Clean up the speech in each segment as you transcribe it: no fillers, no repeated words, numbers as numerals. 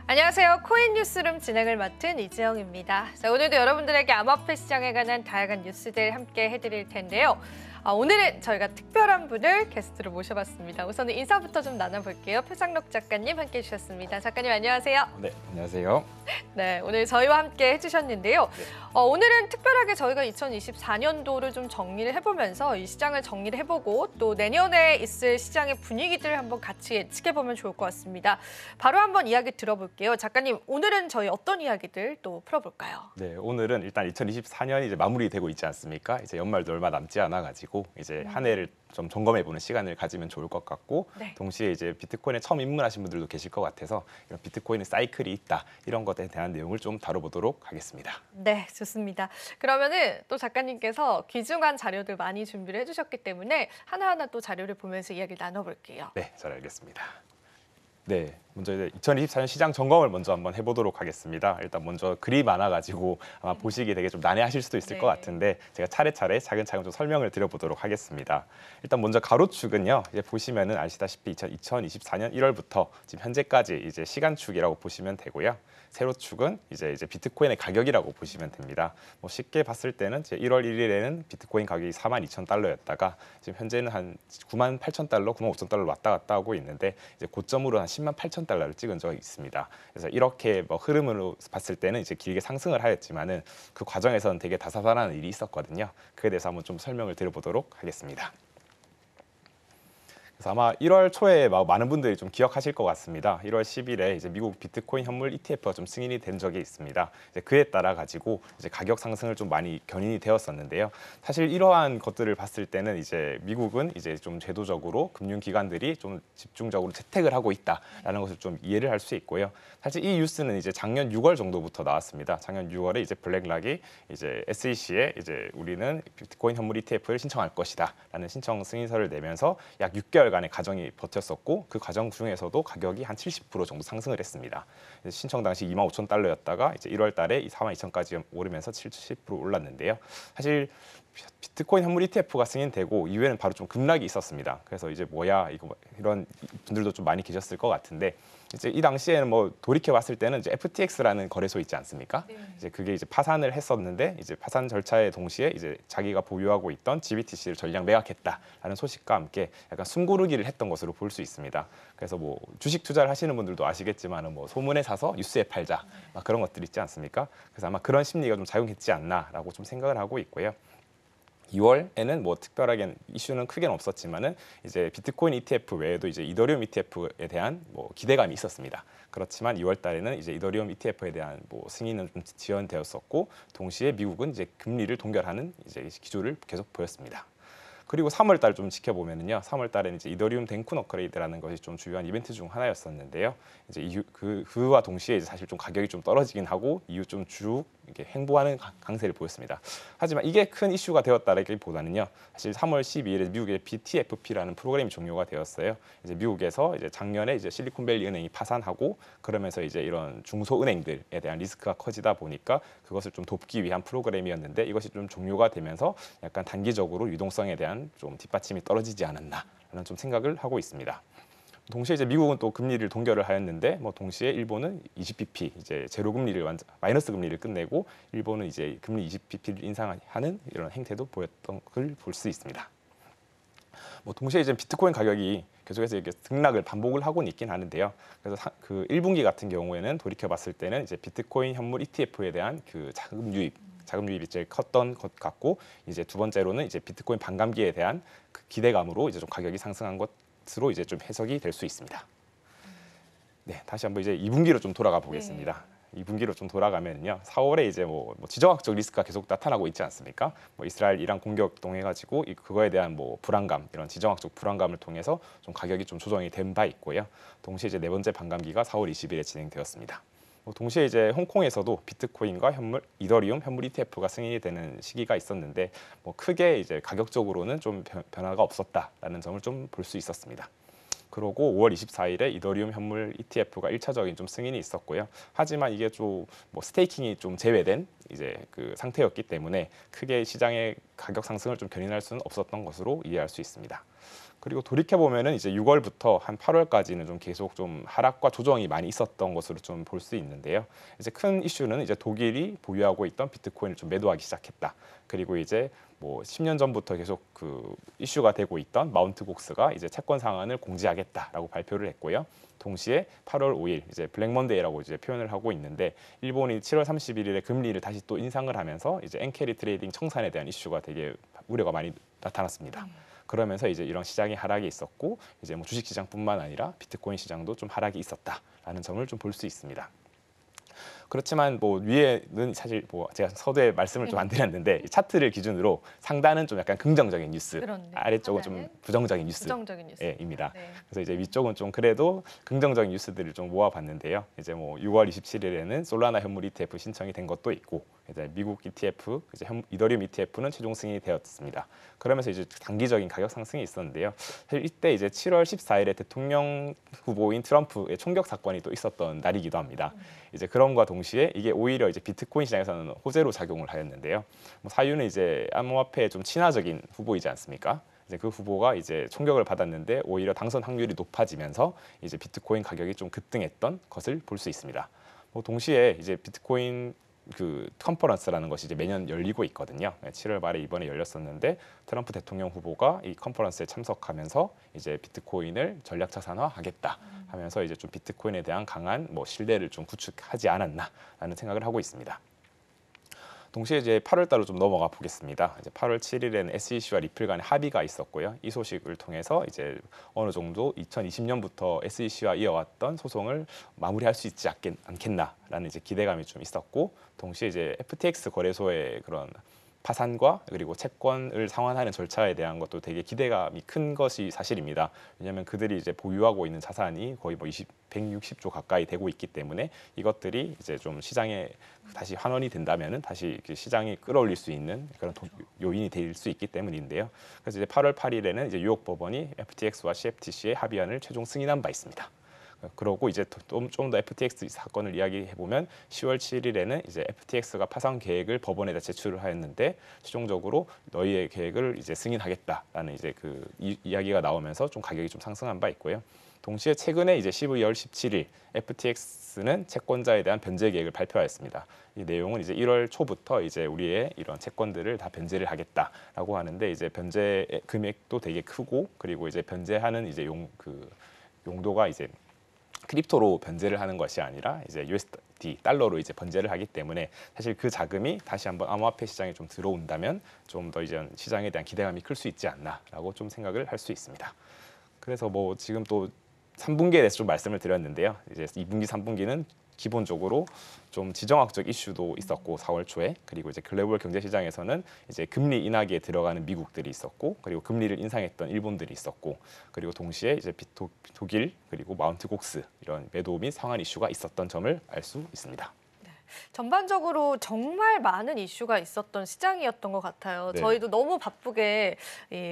안녕하세요. 코인 뉴스룸 진행을 맡은 이지영입니다. 자, 오늘도 여러분들에게 암호화폐 시장에 관한 다양한 뉴스들 함께 해드릴 텐데요. 오늘은 저희가 특별한 분을 게스트로 모셔봤습니다. 우선은 인사부터 좀 나눠볼게요. 표상록 작가님 함께 해주셨습니다. 작가님 안녕하세요. 네, 안녕하세요. 네, 오늘 저희와 함께 해주셨는데요. 오늘은 특별하게 저희가 2024년도를 좀 정리를 해보면서 이 시장을 정리를 해보고 또 내년에 있을 시장의 분위기들을 한번 같이 예측해보면 좋을 것 같습니다. 바로 한번 이야기 들어볼게요. 작가님, 오늘은 저희 어떤 이야기들 또 풀어볼까요? 네, 오늘은 일단 2024년이 이제 마무리되고 있지 않습니까? 이제 연말도 얼마 남지 않아가지고 이제 한 해를 좀 점검해보는 시간을 가지면 좋을 것 같고, 네. 동시에 이제 비트코인에 처음 입문하신 분들도 계실 것 같아서 이런 비트코인의 사이클이 있다, 이런 것에 대한 내용을 좀 다뤄보도록 하겠습니다. 네, 좋습니다. 그러면은 또 작가님께서 귀중한 자료들 많이 준비를 해주셨기 때문에 하나하나 또 자료를 보면서 이야기를 나눠볼게요. 네, 잘 알겠습니다. 네, 먼저 이제 2024년 시장 점검을 먼저 한번 해보도록 하겠습니다. 일단 먼저 글이 많아가지고 아마 보시기 되게 좀 난해하실 수도 있을 것 같은데 제가 차례차례 차근차근 좀 설명을 드려보도록 하겠습니다. 일단 먼저 가로축은요, 이제 보시면은 아시다시피 2024년 1월부터 지금 현재까지 이제 시간축이라고 보시면 되고요. 세로축은 이제 비트코인의 가격이라고 보시면 됩니다. 뭐 쉽게 봤을 때는 이제 1월 1일에는 비트코인 가격이 42,000달러였다가 지금 현재는 한 98,000달러, 95,000달러 왔다 갔다 하고 있는데 이제 고점으로 한 108,000달러를 찍은 적이 있습니다. 그래서 이렇게 뭐 흐름으로 봤을 때는 이제 길게 상승을 하였지만은 그 과정에서는 되게 다사다난한 일이 있었거든요. 그에 대해서 한번 좀 설명을 드려보도록 하겠습니다. 그래서 아마 1월 초에 많은 분들이 좀 기억하실 것 같습니다. 1월 10일에 이제 미국 비트코인 현물 ETF가 좀 승인이 된 적이 있습니다. 이제 그에 따라 가지고 이제 가격 상승을 좀 많이 견인이 되었었는데요. 사실 이러한 것들을 봤을 때는 이제 미국은 이제 좀 제도적으로 금융기관들이 좀 집중적으로 채택을 하고 있다라는 것을 좀 이해를 할 수 있고요. 사실 이 뉴스는 이제 작년 6월 정도부터 나왔습니다. 작년 6월에 이제 블랙락이 이제 SEC에 이제 우리는 비트코인 현물 ETF를 신청할 것이다라는 신청 승인서를 내면서 약 6개월간의 과정이 버텼었고 그 과정 중에서도 가격이 한 70% 정도 상승을 했습니다. 신청 당시 25,000달러였다가 이제 1월 달에 42,000까지 오르면서 70% 올랐는데요. 사실 비트코인 현물 ETF가 승인되고 이후에는 바로 좀 급락이 있었습니다. 그래서 이제 뭐야 이거 이런 분들도 좀 많이 계셨을 것 같은데 이제 이 당시에는 뭐 돌이켜 봤을 때는 이제 FTX라는 거래소 있지 않습니까? 네. 이제 그게 이제 파산을 했었는데 이제 파산 절차에 동시에 이제 자기가 보유하고 있던 GBTC를 전량 매각했다라는 소식과 함께 약간 숨고르기를 했던 것으로 볼 수 있습니다. 그래서 뭐 주식 투자를 하시는 분들도 아시겠지만은 뭐 소문에 사서 뉴스에 팔자 막 그런 것들 있지 않습니까? 그래서 아마 그런 심리가 좀 작용했지 않나라고 좀 생각을 하고 있고요. 2월에는 뭐 특별하게 이슈는 크게는 없었지만은 이제 비트코인 ETF 외에도 이제 이더리움 ETF에 대한 뭐 기대감이 있었습니다. 그렇지만 2월 달에는 이제 이더리움 ETF에 대한 뭐 승인은 좀 지연되었었고 동시에 미국은 이제 금리를 동결하는 이제 기조를 계속 보였습니다. 그리고 3월 달 좀 지켜보면은요. 3월 달에는 이제 이더리움 댕쿤 업그레이드라는 것이 좀 주요한 이벤트 중 하나였었는데요. 이제 그와 동시에 이제 사실 좀 가격이 좀 떨어지긴 하고 이후 좀 쭉 이렇게 횡보하는 강세를 보였습니다. 하지만 이게 큰 이슈가 되었다라기보다는요. 사실 3월 12일에 미국의 BTFP라는 프로그램이 종료가 되었어요. 이제 미국에서 이제 작년에 이제 실리콘밸리 은행이 파산하고 그러면서 이제 이런 중소은행들에 대한 리스크가 커지다 보니까 그것을 좀 돕기 위한 프로그램이었는데 이것이 좀 종료가 되면서 약간 단기적으로 유동성에 대한 좀 뒷받침이 떨어지지 않았나라는 좀 생각을 하고 있습니다. 동시에 이제 미국은 또 금리를 동결을 하였는데 뭐 동시에 일본은 20bp 이제 제로 금리를 마이너스 금리를 끝내고 일본은 이제 금리 20bp를 인상하는 이런 행태도 보였던 걸 볼 수 있습니다. 뭐 동시에 이제 비트코인 가격이 계속해서 이렇게 등락을 반복을 하고는 있긴 하는데요. 그래서 그 1분기 같은 경우에는 돌이켜 봤을 때는 이제 비트코인 현물 ETF에 대한 그 자금 유입이 제일 컸던 것 같고 이제 두 번째로는 이제 비트코인 반감기에 대한 그 기대감으로 이제 좀 가격이 상승한 것으로 이제 좀 해석이 될 수 있습니다. 네, 다시 한번 이제 2분기로 좀 돌아가 보겠습니다. 2분기로 좀 돌아가면요, 4월에 이제 뭐 지정학적 리스크가 계속 나타나고 있지 않습니까? 뭐 이스라엘 이란 공격 동해 가지고 그거에 대한 뭐 불안감, 이런 지정학적 불안감을 통해서 좀 가격이 좀 조정이 된 바 있고요. 동시에 이제 네 번째 반감기가 4월 20일에 진행되었습니다. 동시에 이제 홍콩에서도 비트코인과 이더리움 현물 ETF가 승인이 되는 시기가 있었는데 뭐 크게 이제 가격적으로는 좀 변화가 없었다라는 점을 좀 볼 수 있었습니다. 그리고 5월 24일에 이더리움 현물 ETF가 1차적인 좀 승인이 있었고요. 하지만 이게 좀 뭐 스테이킹이 좀 제외된 이제 그 상태였기 때문에 크게 시장의 가격 상승을 좀 견인할 수는 없었던 것으로 이해할 수 있습니다. 그리고 돌이켜 보면은 이제 6월부터 한 8월까지는 좀 계속 좀 하락과 조정이 많이 있었던 것으로 좀 볼 수 있는데요. 이제 큰 이슈는 이제 독일이 보유하고 있던 비트코인을 좀 매도하기 시작했다. 그리고 이제 뭐 10년 전부터 계속 그 이슈가 되고 있던 마운트 곡스가 이제 채권 상한을 공지하겠다라고 발표를 했고요. 동시에 8월 5일 이제 블랙 먼데이라고 이제 표현을 하고 있는데 일본이 7월 31일에 금리를 다시 또 인상을 하면서 이제 엔캐리 트레이딩 청산에 대한 이슈가 되게 우려가 많이 나타났습니다. 그러면서 이제 이런 시장의 하락이 있었고 이제 뭐 주식 시장뿐만 아니라 비트코인 시장도 좀 하락이 있었다라는 점을 좀 볼 수 있습니다. 그렇지만 뭐 위에는 사실 뭐 제가 서두에 말씀을 좀 안 드렸는데 이 차트를 기준으로 상단은 좀 약간 긍정적인 뉴스, 그렇네요. 아래쪽은 좀 하단은 부정적인 부정적인 뉴스입니다. 네. 그래서 이제 위쪽은 좀 그래도 긍정적인 뉴스들을 좀 모아봤는데요. 이제 뭐 6월 27일에는 솔라나 현물 ETF 신청이 된 것도 있고 이제 미국 ETF, 이제 이더리움 ETF는 최종 승인이 되었습니다. 그러면서 이제 단기적인 가격 상승이 있었는데요. 사실 이때 이제 7월 14일에 대통령 후보인 트럼프의 총격 사건이 또 있었던 날이기도 합니다. 이제 그런과 동시에 이게 오히려 이제 비트코인 시장에서는 호재로 작용을 하였는데요. 뭐 사유는 이제 암호화폐에 좀 친화적인 후보이지 않습니까? 이제 그 후보가 이제 총격을 받았는데 오히려 당선 확률이 높아지면서 이제 비트코인 가격이 좀 급등했던 것을 볼 수 있습니다. 뭐 동시에 이제 비트코인 그 컨퍼런스라는 것이 이제 매년 열리고 있거든요. 7월 말에 이번에 열렸었는데 트럼프 대통령 후보가 이 컨퍼런스에 참석하면서 이제 비트코인을 전략 자산화하겠다 하면서 이제 좀 비트코인에 대한 강한 뭐 신뢰를 좀 구축하지 않았나라는 생각을 하고 있습니다. 동시에 이제 8월 달로 좀 넘어가 보겠습니다. 이제 8월 7일에는 SEC와 리플 간의 합의가 있었고요. 이 소식을 통해서 이제 어느 정도 2020년부터 SEC와 이어왔던 소송을 마무리할 수 있지 않겠나라는 이제 기대감이 좀 있었고, 동시에 이제 FTX 거래소의 그런 파산과 그리고 채권을 상환하는 절차에 대한 것도 되게 기대감이 큰 것이 사실입니다. 왜냐하면 그들이 이제 보유하고 있는 자산이 거의 뭐 160조 가까이 되고 있기 때문에 이것들이 이제 좀 시장에 다시 환원이 된다면은 다시 시장이 끌어올릴 수 있는 그런 요인이 될 수 있기 때문인데요. 그래서 이제 8월 8일에는 이제 뉴욕 법원이 FTX와 CFTC의 합의안을 최종 승인한 바 있습니다. 그러고 이제 좀 더 FTX 사건을 이야기해 보면 10월 7일에는 이제 FTX가 파산 계획을 법원에다 제출을 하였는데 최종적으로 너희의 계획을 이제 승인하겠다라는 이제 그 이야기가 나오면서 좀 가격이 좀 상승한 바 있고요. 동시에 최근에 이제 12월 17일 FTX는 채권자에 대한 변제 계획을 발표하였습니다. 이 내용은 이제 1월 초부터 이제 우리의 이런 채권들을 다 변제를 하겠다라고 하는데 이제 변제 금액도 되게 크고 그리고 이제 변제하는 이제 용도가 이제 크립토로 변제를 하는 것이 아니라 이제 USD 달러로 이제 변제를 하기 때문에 사실 그 자금이 다시 한번 암호화폐 시장에 좀 들어온다면 좀 더 이제 시장에 대한 기대감이 클 수 있지 않나라고 좀 생각을 할 수 있습니다. 그래서 뭐 지금 또 3분기에 대해서 좀 말씀을 드렸는데요. 이제 2분기, 3분기는 기본적으로 좀 지정학적 이슈도 있었고 4월 초에, 그리고 이제 글로벌 경제 시장에서는 이제 금리 인하기에 들어가는 미국들이 있었고, 그리고 금리를 인상했던 일본들이 있었고, 그리고 동시에 이제 독일 그리고 마운트 곡스 이런 매도 및 상한 이슈가 있었던 점을 알 수 있습니다. 전반적으로 정말 많은 이슈가 있었던 시장이었던 것 같아요. 네. 저희도 너무 바쁘게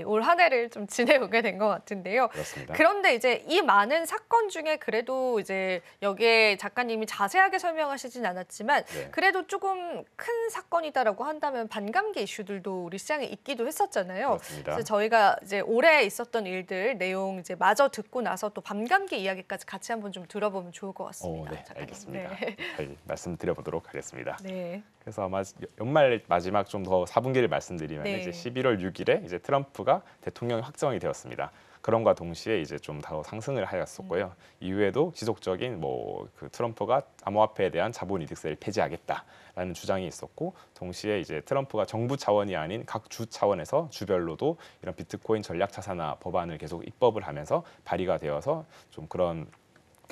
올 한 해를 좀 지내오게 된 것 같은데요. 그렇습니다. 그런데 이제 이 많은 사건 중에 그래도 이제 여기에 작가님이 자세하게 설명하시진 않았지만 네. 그래도 조금 큰 사건이다라고 한다면 반감기 이슈들도 우리 시장에 있기도 했었잖아요. 그렇습니다. 그래서 저희가 이제 올해 있었던 일들 내용 이제 마저 듣고 나서 또 반감기 이야기까지 같이 한번 좀 들어보면 좋을 것 같습니다. 네, 작가님. 알겠습니다. 네. 잘 말씀드려보도록 하겠습니다. 네. 그래서 아마 연말 마지막 좀 더 4분기를 말씀드리면 네. 이제 11월 6일에 이제 트럼프가 대통령이 확정이 되었습니다. 그런과 동시에 이제 좀 더 상승을 하였었고요. 이후에도 지속적인 뭐 그 트럼프가 암호화폐에 대한 자본이득세를 폐지하겠다라는 주장이 있었고, 동시에 이제 트럼프가 정부 차원이 아닌 각 주 차원에서 주별로도 이런 비트코인 전략 자산화 법안을 계속 입법을 하면서 발의가 되어서 좀 그런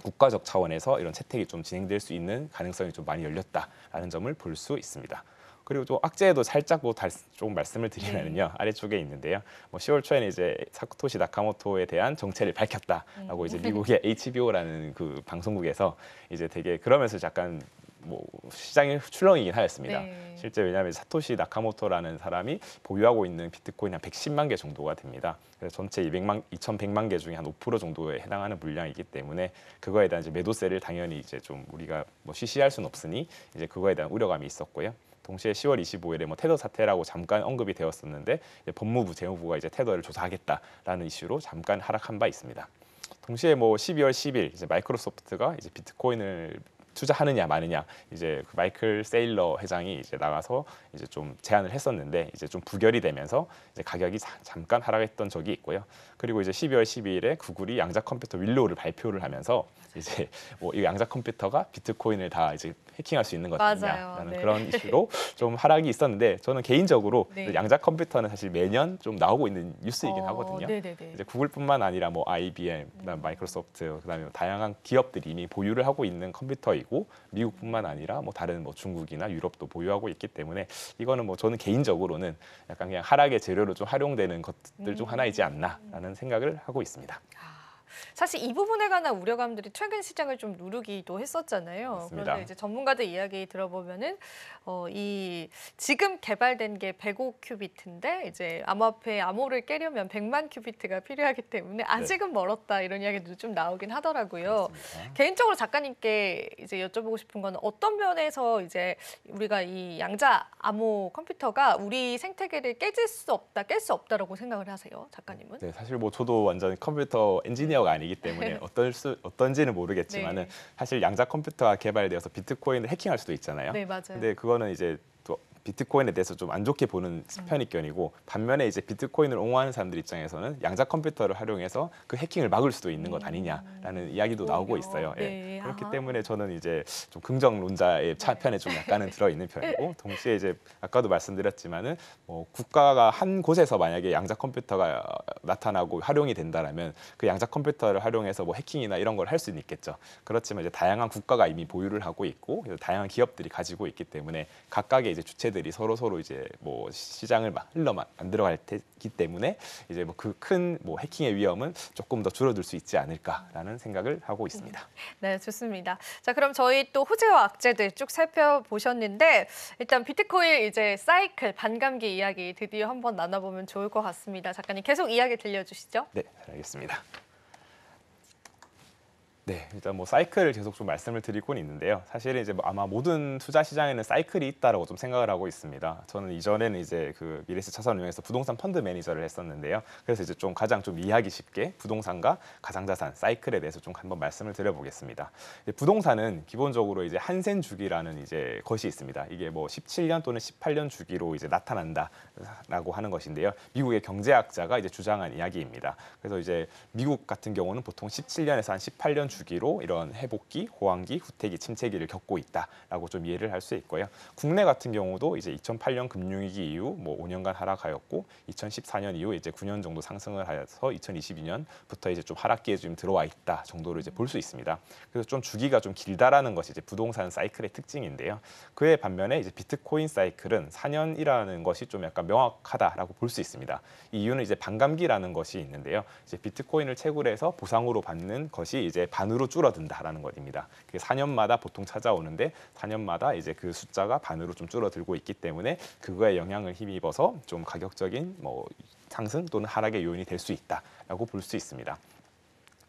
국가적 차원에서 이런 채택이 좀 진행될 수 있는 가능성이 좀 많이 열렸다라는 점을 볼 수 있습니다. 그리고 또 악재에도 살짝 좀 말씀을 드리면요, 아래쪽에 있는데요. 뭐 10월 초에는 이제 사토시 나카모토에 대한 정체를 밝혔다라고 이제 미국의 HBO라는 그 방송국에서 이제 되게 그러면서 약간 뭐 시장의 출렁이긴 하였습니다. 네. 실제 왜냐하면 사토시 나카모토라는 사람이 보유하고 있는 비트코인 한 110만 개 정도가 됩니다. 그래서 전체 2,100만 개 중에 한 5% 정도에 해당하는 물량이기 때문에 그거에 대한 이제 매도세를 당연히 이제 좀 우리가 뭐 쉬쉬할 수는 없으니 이제 그거에 대한 우려감이 있었고요. 동시에 10월 25일에 뭐 테더 사태라고 잠깐 언급이 되었었는데 이제 법무부 재무부가 이제 테더를 조사하겠다라는 이슈로 잠깐 하락한 바 있습니다. 동시에 뭐 12월 10일 이제 마이크로소프트가 이제 비트코인을 투자하느냐 마느냐 이제 그 마이클 세일러 회장이 이제 나가서 이제 좀 제안을 했었는데 이제 좀 부결이 되면서 이제 가격이 잠깐 하락했던 적이 있고요. 그리고 이제 12월 12일에 구글이 양자 컴퓨터 윌로우를 발표를 하면서 이제 뭐 이 양자 컴퓨터가 비트코인을 다 이제 해킹할 수 있는 것이냐라는 네. 그런 이슈로 좀 하락이 있었는데 저는 개인적으로 네. 양자 컴퓨터는 사실 매년 좀 나오고 있는 뉴스이긴 하거든요. 네네네. 이제 구글뿐만 아니라 뭐 IBM, 그다음 마이크로소프트, 그다음에 다양한 기업들이 이미 보유를 하고 있는 컴퓨터이고 미국뿐만 아니라 뭐 다른 뭐 중국이나 유럽도 보유하고 있기 때문에 이거는 뭐 저는 개인적으로는 약간 그냥 하락의 재료로 좀 활용되는 것들 중 하나이지 않나라는 생각을 하고 있습니다. 사실 이 부분에 관한 우려감들이 최근 시장을 좀 누르기도 했었잖아요. 맞습니다. 그런데 이제 전문가들 이야기 들어보면은 이 지금 개발된 게 105큐비트인데 이제 암호화폐 암호를 깨려면 100만 큐비트가 필요하기 때문에 아직은 멀었다 이런 이야기도 좀 나오긴 하더라고요. 그렇습니다. 개인적으로 작가님께 이제 여쭤보고 싶은 건 어떤 면에서 이제 우리가 이 양자 암호 컴퓨터가 우리 생태계를 깰 수 없다라고 생각을 하세요, 작가님은? 네, 사실 뭐 저도 완전 컴퓨터 엔지니어가 아니기 때문에 어떤지는 모르겠지만은 네. 사실 양자 컴퓨터가 개발되어서 비트코인을 해킹할 수도 있잖아요. 네, 맞아요. 근데 그거는 이제 또 비트코인에 대해서 좀 안 좋게 보는 편익견이고 반면에 이제 비트코인을 옹호하는 사람들 입장에서는 양자 컴퓨터를 활용해서 그 해킹을 막을 수도 있는 것 아니냐라는 이야기도 나오고 오히려. 있어요. 예. 네. 그렇기 아하. 때문에 저는 이제 좀 긍정론자의 편에 좀 약간은 들어 있는 편이고 동시에 이제 아까도 말씀드렸지만은 국가가 한 곳에서 만약에 양자 컴퓨터가 나타나고 활용이 된다라면 그 양자 컴퓨터를 활용해서 뭐 해킹이나 이런 걸 할 수는 있겠죠. 그렇지만 이제 다양한 국가가 이미 보유를 하고 있고 다양한 기업들이 가지고 있기 때문에 각각의 이제 주체들이 서로 이제 뭐 시장을 만들어갈 테기 때문에 이제 뭐 그 큰 뭐 해킹의 위험은 조금 더 줄어들 수 있지 않을까라는 생각을 하고 있습니다. 네, 좋습니다. 자, 그럼 저희 또 호재와 악재들 쭉 살펴보셨는데 일단 비트코인 이제 사이클 반감기 이야기 드디어 한번 나눠보면 좋을 것 같습니다. 작가님 계속 이야기 들려주시죠. 네, 잘 알겠습니다. 네, 일단 뭐 사이클을 계속 좀 말씀을 드리고는 있는데요. 사실은 이제 아마 모든 투자 시장에는 사이클이 있다라고 좀 생각을 하고 있습니다. 저는 이전에는 이제 그 미래에셋 자산운용에서 부동산 펀드 매니저를 했었는데요. 그래서 이제 좀 가장 좀 이해하기 쉽게 부동산과 가상자산 사이클에 대해서 좀 한번 말씀을 드려보겠습니다. 부동산은 기본적으로 이제 한센 주기라는 이제 것이 있습니다. 이게 뭐 17년 또는 18년 주기로 이제 나타난다라고 하는 것인데요. 미국의 경제학자가 이제 주장한 이야기입니다. 그래서 이제 미국 같은 경우는 보통 17년에서 한 18년 주기로 이런 회복기, 호황기, 후퇴기, 침체기를 겪고 있다라고 좀 이해를 할 수 있고요. 국내 같은 경우도 이제 2008년 금융위기 이후 뭐 5년간 하락하였고 2014년 이후 이제 9년 정도 상승을 하여서 2022년부터 이제 좀 하락기에 좀 들어와 있다 정도로 이제 볼 수 있습니다. 그래서 좀 주기가 좀 길다라는 것이 이제 부동산 사이클의 특징인데요. 그에 반면에 이제 비트코인 사이클은 4년이라는 것이 좀 약간 명확하다라고 볼 수 있습니다. 이 이유는 이제 반감기라는 것이 있는데요. 이제 비트코인을 채굴해서 보상으로 받는 것이 이제 반으로 줄어든다라는 것입니다. 그게 4년마다 보통 찾아오는데 4년마다 이제 그 숫자가 반으로 좀 줄어들고 있기 때문에 그거에 영향을 힘입어서 좀 가격적인 뭐 상승 또는 하락의 요인이 될 수 있다라고 볼 수 있습니다.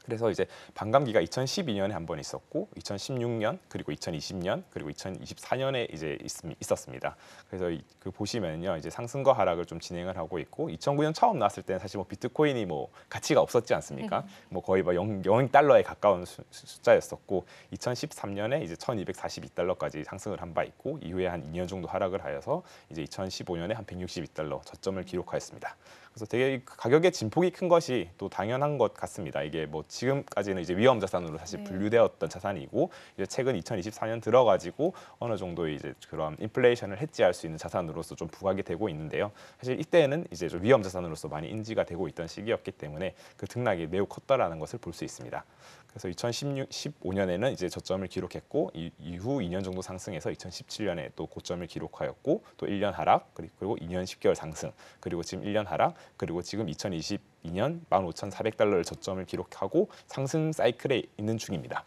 그래서 이제 반감기가 2012년에 한 번 있었고 2016년 그리고 2020년 그리고 2024년에 이제 있었습니다. 그래서 그 보시면요 이제 상승과 하락을 좀 진행을 하고 있고 2009년 처음 나왔을 때는 사실 뭐 비트코인이 뭐 가치가 없었지 않습니까? 뭐 거의 뭐 0달러에 가까운 숫자였었고 2013년에 이제 1,242달러까지 상승을 한 바 있고 이후에 한 2년 정도 하락을 하여서 이제 2015년에 한 162달러 저점을 기록하였습니다. 그래서 되게 가격의 진폭이 큰 것이 또 당연한 것 같습니다. 이게 뭐 지금까지는 이제 위험 자산으로 사실 분류되었던 자산이고 이제 최근 2024년 들어가지고 어느 정도 이제 그런 인플레이션을 해지할 수 있는 자산으로서 좀 부각이 되고 있는데요. 사실 이때는 이제 좀 위험 자산으로서 많이 인지가 되고 있던 시기였기 때문에 그 등락이 매우 컸다라는 것을 볼 수 있습니다. 그래서 2015년에는 이제 저점을 기록했고 이후 2년 정도 상승해서 2017년에 또 고점을 기록하였고 또 1년 하락 그리고 2년 10개월 상승 그리고 지금 1년 하락 그리고 지금 2022년 15,400달러를 저점을 기록하고 상승 사이클에 있는 중입니다.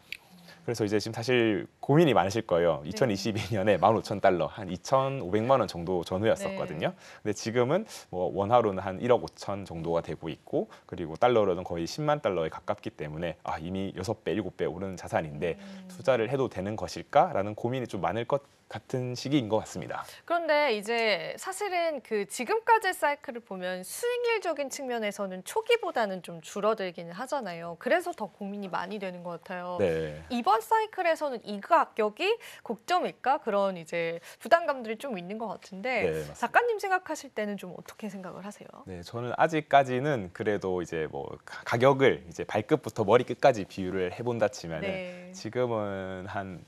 그래서 이제 지금 사실 고민이 많으실 거예요. 2022년에 15,000달러, 한 2,500만 원 정도 전후였었거든요. 네. 근데 지금은 뭐 원화로는 한 1억 5천 정도가 되고 있고, 그리고 달러로는 거의 10만 달러에 가깝기 때문에 이미 6배, 7배 오르는 자산인데 투자를 해도 되는 것일까라는 고민이 좀 많을 것 같은 시기인 것 같습니다. 그런데 이제 사실은 그 지금까지의 사이클을 보면 수익률적인 측면에서는 초기보다는 좀 줄어들기는 하잖아요. 그래서 더 고민이 많이 되는 것 같아요. 네. 이번 사이클에서는 이 가격이 고점일까? 그런 이제 부담감들이 좀 있는 것 같은데 네, 맞습니다. 작가님 생각하실 때는 좀 어떻게 생각을 하세요? 네, 저는 아직까지는 그래도 이제 뭐 가격을 이제 발끝부터 머리 끝까지 비유를 해본다 치면은 네. 지금은 한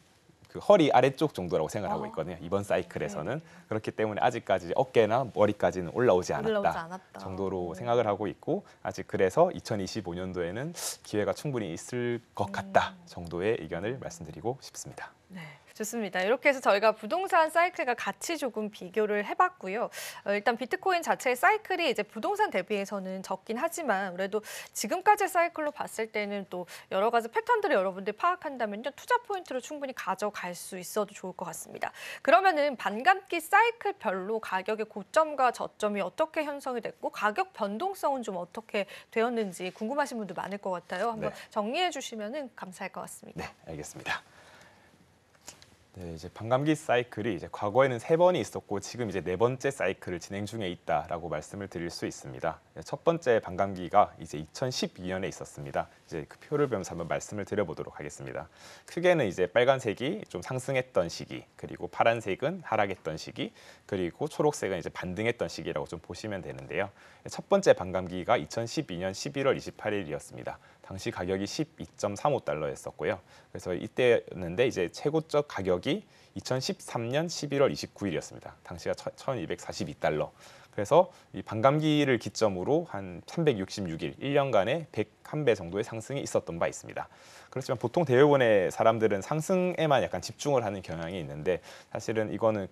그 허리 아래쪽 정도라고 생각하고 있거든요. 이번 사이클에서는. 그렇기 때문에 아직까지 어깨나 머리까지는 올라오지 않았다 정도로 생각을 하고 있고, 아직 그래서 2025년도에는 기회가 충분히 있을 것 같다 정도의 의견을 말씀드리고 싶습니다. 네, 좋습니다. 이렇게 해서 저희가 부동산 사이클과 같이 조금 비교를 해봤고요. 일단 비트코인 자체의 사이클이 이제 부동산 대비해서는 적긴 하지만 그래도 지금까지 사이클로 봤을 때는 또 여러 가지 패턴들을 여러분들이 파악한다면요, 투자 포인트로 충분히 가져갈 수 있어도 좋을 것 같습니다. 그러면은 반감기 사이클별로 가격의 고점과 저점이 어떻게 형성이 됐고 가격 변동성은 좀 어떻게 되었는지 궁금하신 분들 많을 것 같아요. 한번 정리해 주시면은 감사할 것 같습니다. 네, 알겠습니다. 네, 이제 반감기 사이클이 이제 과거에는 3번이 있었고 지금 이제 4번째 사이클을 진행 중에 있다라고 말씀을 드릴 수 있습니다. 첫 번째 반감기가 이제 2012년에 있었습니다. 이제 그 표를 보면서 한번 말씀을 드려보도록 하겠습니다. 크게는 이제 빨간색이 좀 상승했던 시기, 그리고 파란색은 하락했던 시기, 그리고 초록색은 이제 반등했던 시기라고 좀 보시면 되는데요. 첫 번째 반감기가 2012년 11월 28일이었습니다. 당시 가격이 12.35달러였었고요. 그래서 이때였는데 이제 최고적 가격이 2013년 11월 29일이었습니다. 당시가 1,242달러. 그래서 이 반감기를 기점으로 한 366일, 1년간에 101배 정도의 상승이 있었던 바 있습니다. 그렇지만 보통 대부분의 사람들은 상승에만 약간 집중을 하는 경향이 있는데 사실은 이거는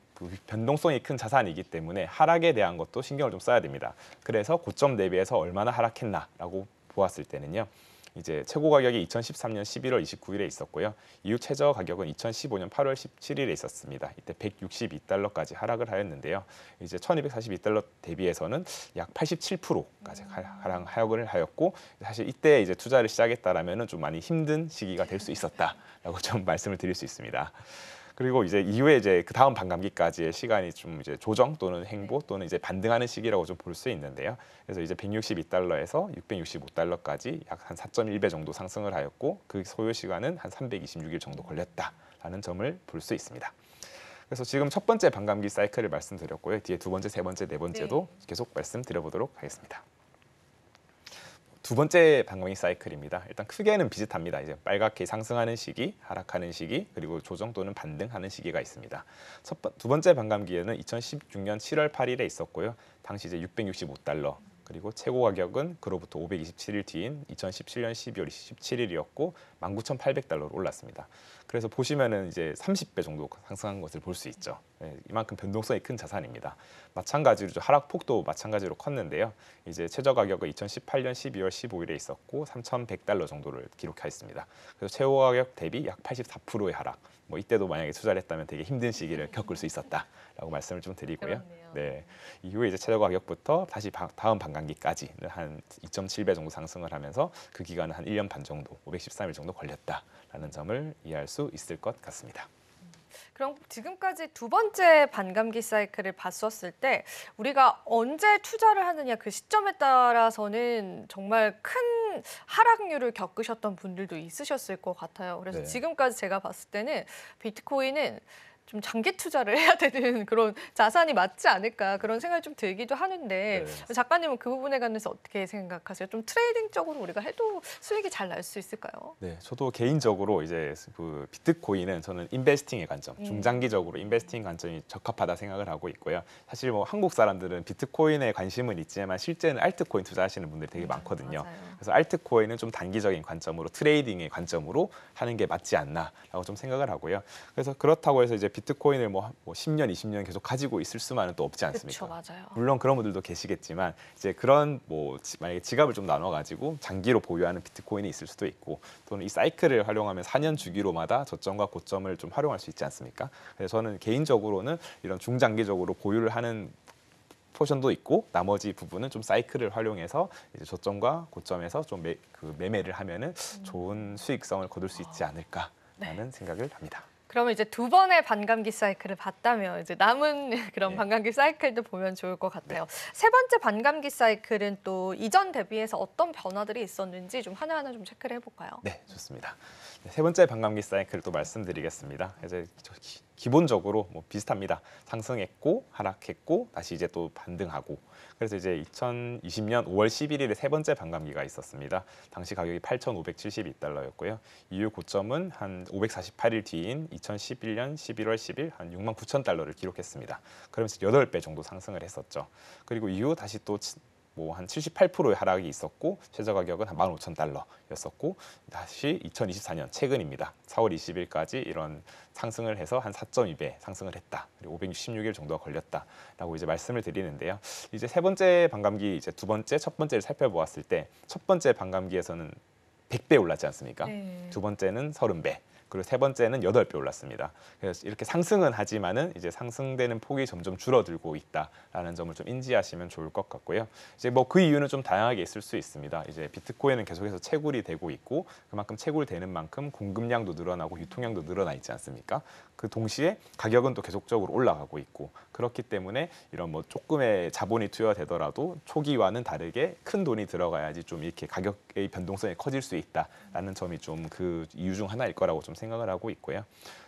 변동성이 큰 자산이기 때문에 하락에 대한 것도 신경을 좀 써야 됩니다. 그래서 고점 대비해서 얼마나 하락했나라고 보았을 때는요, 이제 최고 가격이 2013년 11월 29일에 있었고요. 이후 최저 가격은 2015년 8월 17일에 있었습니다. 이때 162달러까지 하락을 하였는데요. 이제 1,242달러 대비해서는 약 87%까지 하락을 하였고, 사실 이때 이제 투자를 시작했다라면은 좀 많이 힘든 시기가 될 수 있었다라고 좀 말씀을 드릴 수 있습니다. 그리고 이제 이후에 이제 그 다음 반감기까지의 시간이 좀 이제 조정 또는 횡보 또는 이제 반등하는 시기라고 좀 볼 수 있는데요. 그래서 이제 162달러에서 665달러까지 약 한 4.1배 정도 상승을 하였고 그 소요 시간은 한 326일 정도 걸렸다라는 점을 볼 수 있습니다. 그래서 지금 첫 번째 반감기 사이클을 말씀드렸고요. 뒤에 두 번째, 세 번째, 네 번째도 계속 말씀드려보도록 하겠습니다. 두 번째 반감기 사이클입니다. 일단 크게는 비슷합니다. 이제 빨갛게 상승하는 시기, 하락하는 시기, 그리고 조정 또는 반등하는 시기가 있습니다. 두 번째 반감기에는 2016년 7월 8일에 있었고요. 당시 이제 665달러. 그리고 최고 가격은 그로부터 527일 뒤인 2017년 12월 27일이었고 19,800달러로 올랐습니다. 그래서 보시면은 이제 30배 정도 상승한 것을 볼 수 있죠. 네, 이만큼 변동성이 큰 자산입니다. 마찬가지로 하락폭도 마찬가지로 컸는데요. 이제 최저 가격은 2018년 12월 15일에 있었고 3,100달러 정도를 기록했습니다. 그래서 최고 가격 대비 약 84%의 하락. 뭐 이때도 만약에 투자를 했다면 되게 힘든 시기를 겪을 수 있었다라고 말씀을 좀 드리고요. 네, 이후에 이제 최저 가격부터 다시 다음 반감기까지 한 2.7배 정도 상승을 하면서 그 기간은 한 1년 반 정도, 513일 정도 걸렸다라는 점을 이해할 수 있을 것 같습니다. 그럼 지금까지 두 번째 반감기 사이클을 봤었을 때 우리가 언제 투자를 하느냐 그 시점에 따라서는 정말 큰 하락률을 겪으셨던 분들도 있으셨을 것 같아요. 그래서 지금까지 제가 봤을 때는 비트코인은 좀 장기 투자를 해야 되는 그런 자산이 맞지 않을까 그런 생각이 좀 들기도 하는데 작가님은 그 부분에 관해서 어떻게 생각하세요? 좀 트레이딩적으로 우리가 해도 수익이 잘 날 수 있을까요? 네, 저도 개인적으로 이제 그 비트코인은 저는 인베스팅의 관점, 중장기적으로 인베스팅 관점이 적합하다 생각을 하고 있고요. 사실 뭐 한국 사람들은 비트코인에 관심은 있지만 실제는 알트코인 투자하시는 분들이 되게 많거든요. 맞아요. 그래서 알트코인은 좀 단기적인 관점으로 트레이딩의 관점으로 하는 게 맞지 않나라고 좀 생각을 하고요. 그래서 그렇다고 해서 이제 비트코인을 뭐 10년, 20년 계속 가지고 있을 수만은 또 없지 않습니까? 그렇죠, 맞아요. 물론 그런 분들도 계시겠지만 이제 그런 뭐 만약에 지갑을 좀 나눠 가지고 장기로 보유하는 비트코인이 있을 수도 있고 또는 이 사이클을 활용하면 4년 주기로마다 저점과 고점을 좀 활용할 수 있지 않습니까? 그래서 저는 개인적으로는 이런 중장기적으로 보유를 하는 포션도 있고 나머지 부분은 좀 사이클을 활용해서 이제 저점과 고점에서 좀 매매를 하면은 좋은 수익성을 거둘 수 있지 않을까라는 생각을 합니다. 그러면 이제 두 번의 반감기 사이클을 봤다면 이제 남은 그런 네. 반감기 사이클도 보면 좋을 것 같아요. 세 번째 반감기 사이클은 또 이전 대비해서 어떤 변화들이 있었는지 좀 하나하나 좀 체크를 해볼까요? 네, 좋습니다. 세 번째 반감기 사이클을 또 말씀드리겠습니다. 이제 기본적으로 뭐 비슷합니다. 상승했고 하락했고 다시 이제 또 반등하고. 그래서 이제 2020년 5월 11일에 세 번째 반감기가 있었습니다. 당시 가격이 8,572달러였고요. 이후 고점은 한 548일 뒤인 2011년 11월 10일 한 69,000달러를 기록했습니다. 그러면서 8배 정도 상승을 했었죠. 그리고 이후 다시 또 뭐 한 78%의 하락이 있었고 최저 가격은 한 15,000달러였었고 다시 2024년 최근입니다. 4월 20일까지 이런 상승을 해서 한 4.2배 상승을 했다. 그리고 566일 정도가 걸렸다라고 이제 말씀을 드리는데요. 이제 세 번째 반감기 이제 두 번째, 첫 번째를 살펴보았을 때 첫 번째 반감기에서는 100배 올랐지 않습니까? 네. 두 번째는 30배. 그리고 세 번째는 8배 올랐습니다. 그래서 이렇게 상승은 하지만은 이제 상승되는 폭이 점점 줄어들고 있다라는 점을 좀 인지하시면 좋을 것 같고요. 이제 뭐 그 이유는 좀 다양하게 있을 수 있습니다. 이제 비트코인은 계속해서 채굴이 되고 있고 그만큼 채굴되는 만큼 공급량도 늘어나고 유통량도 늘어나 있지 않습니까? 그 동시에 가격은 또 계속적으로 올라가고 있고 그렇기 때문에 이런 뭐 조금의 자본이 투여되더라도 초기와는 다르게 큰 돈이 들어가야지 좀 이렇게 가격의 변동성이 커질 수 있다라는 점이 좀 그 이유 중 하나일 거라고 좀 생각을 하고 있고요.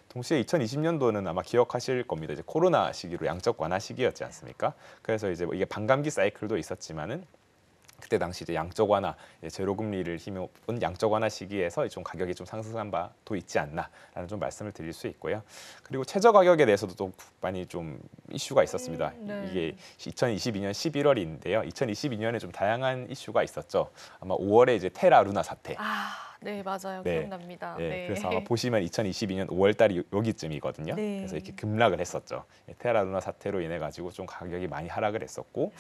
동시에 2020년도는 아마 기억하실 겁니다. 이제 코로나 시기로 양적 완화 시기였지 않습니까? 그래서 이제 뭐 이게 반감기 사이클도 있었지만은 그때 당시 이제 양적 완화, 제로 금리를 힘입은 양적 완화 시기에서 좀 가격이 좀 상승한 바도 있지 않나라는 좀 말씀을 드릴 수 있고요. 그리고 최저 가격에 대해서도 또 많이 좀 이슈가 있었습니다. 네. 이게 2022년 11월인데요. 2022년에 좀 다양한 이슈가 있었죠. 아마 5월에 이제 테라 루나 사태. 네, 맞아요. 네. 기억납니다. 네, 그래서 아마 보시면 2022년 5월 달이 여기쯤이거든요. 네. 그래서 이렇게 급락을 했었죠. 테라 루나 사태로 인해 가지고 좀 가격이 많이 하락을 했었고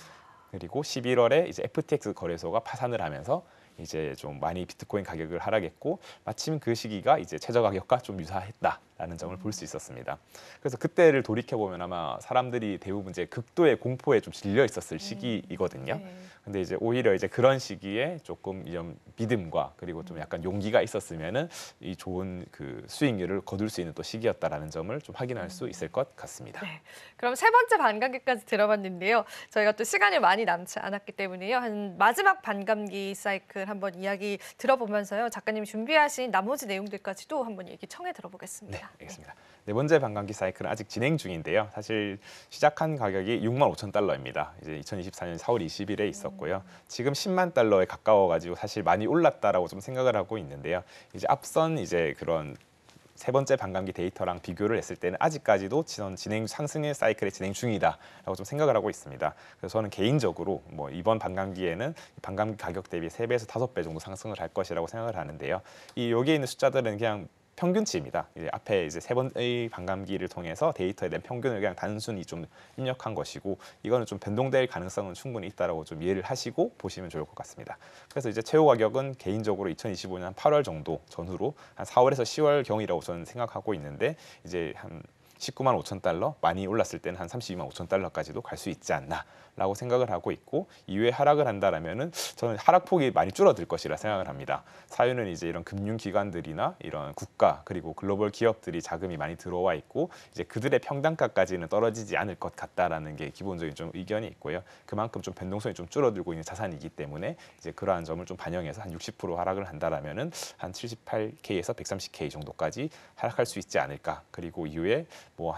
그리고 11월에 이제 FTX 거래소가 파산을 하면서 이제 좀 많이 비트코인 가격을 하락했고 마침 그 시기가 이제 최저 가격과 좀 유사했다라는 점을 볼 수 있었습니다. 그래서 그때를 돌이켜 보면 아마 사람들이 대부분 이제 극도의 공포에 좀 질려 있었을 시기이거든요. 네. 근데 이제 오히려 이제 그런 시기에 조금 이런 믿음과 그리고 좀 약간 용기가 있었으면은 이 좋은 그 수익률을 거둘 수 있는 또 시기였다라는 점을 좀 확인할 수 있을 것 같습니다. 네. 그럼 세 번째 반감기까지 들어봤는데요. 저희가 또 시간이 많이 남지 않았기 때문에요. 한 마지막 반감기 사이클 한번 이야기 들어보면서요. 작가님이 준비하신 나머지 내용들까지도 한번 얘기 청해 들어보겠습니다. 네, 알겠습니다. 네 번째 반감기 사이클은 아직 진행 중인데요. 사실 시작한 가격이 65,000달러입니다. 이제 2024년 4월 20일에 있었고요. 지금 10만 달러에 가까워가지고 사실 많이 올랐다라고 좀 생각을 하고 있는데요. 이제 앞선 이제 그런 세 번째 반감기 데이터랑 비교를 했을 때는 아직까지도 진행 상승의 사이클의 진행 중이다라고 좀 생각을 하고 있습니다. 그래서 저는 개인적으로 뭐 이번 반감기에는 반감기 가격 대비 3배에서 5배 정도 상승을 할 것이라고 생각을 하는데요. 이 여기에 있는 숫자들은 그냥 평균치입니다. 이제 앞에 이제 세 번의 반감기를 통해서 데이터에 대한 평균을 그냥 단순히 좀 입력한 것이고 이거는 좀 변동될 가능성은 충분히 있다라고 좀 이해를 하시고 보시면 좋을 것 같습니다. 그래서 이제 최고 가격은 개인적으로 2025년 8월 정도 전후로 한 4월에서 10월 경이라고 저는 생각하고 있는데 이제 한 19만 5천 달러, 많이 올랐을 때는 한 32만 5천 달러까지도 갈 수 있지 않나라고 생각을 하고 있고 이후에 하락을 한다라면은 저는 하락폭이 많이 줄어들 것이라 생각을 합니다. 사유는 이제 이런 금융기관들이나 이런 국가 그리고 글로벌 기업들이 자금이 많이 들어와 있고 이제 그들의 평단가까지는 떨어지지 않을 것 같다라는 게 기본적인 좀 의견이 있고요. 그만큼 좀 변동성이 좀 줄어들고 있는 자산이기 때문에 이제 그러한 점을 좀 반영해서 한 60% 하락을 한다라면은 한 78K에서 130K 정도까지 하락할 수 있지 않을까. 그리고 이후에 뭐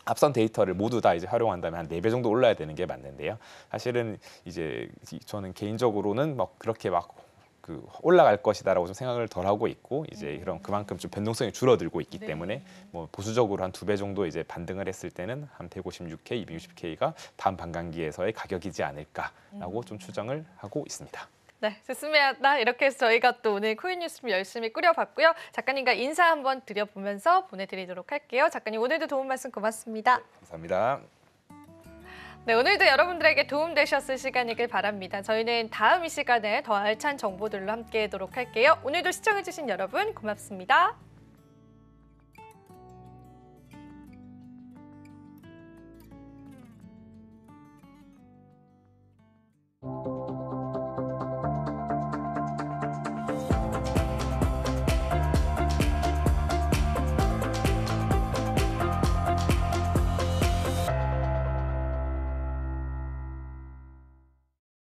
앞선 데이터를 모두 다 이제 활용한다면 한 4배 정도 올라야 되는 게 맞는데요. 사실은 이제 저는 개인적으로는 막 그렇게 막 그 올라갈 것이다라고 좀 생각을 덜 하고 있고 이제 그런 그만큼 좀 변동성이 줄어들고 있기 때문에 뭐 보수적으로 한 2배 정도 이제 반등을 했을 때는 한 156K, 260K가 다음 반감기에서의 가격이지 않을까라고 좀 추정을 하고 있습니다. 네, 좋습니다. 이렇게 해서 저희가 또 오늘 코인 뉴스를 열심히 꾸려봤고요. 작가님과 인사 한번 드려보면서 보내드리도록 할게요. 작가님 오늘도 도움 말씀 고맙습니다. 감사합니다. 네, 오늘도 여러분들에게 도움되셨을 시간이길 바랍니다. 저희는 다음 이 시간에 더 알찬 정보들로 함께하도록 할게요. 오늘도 시청해주신 여러분 고맙습니다.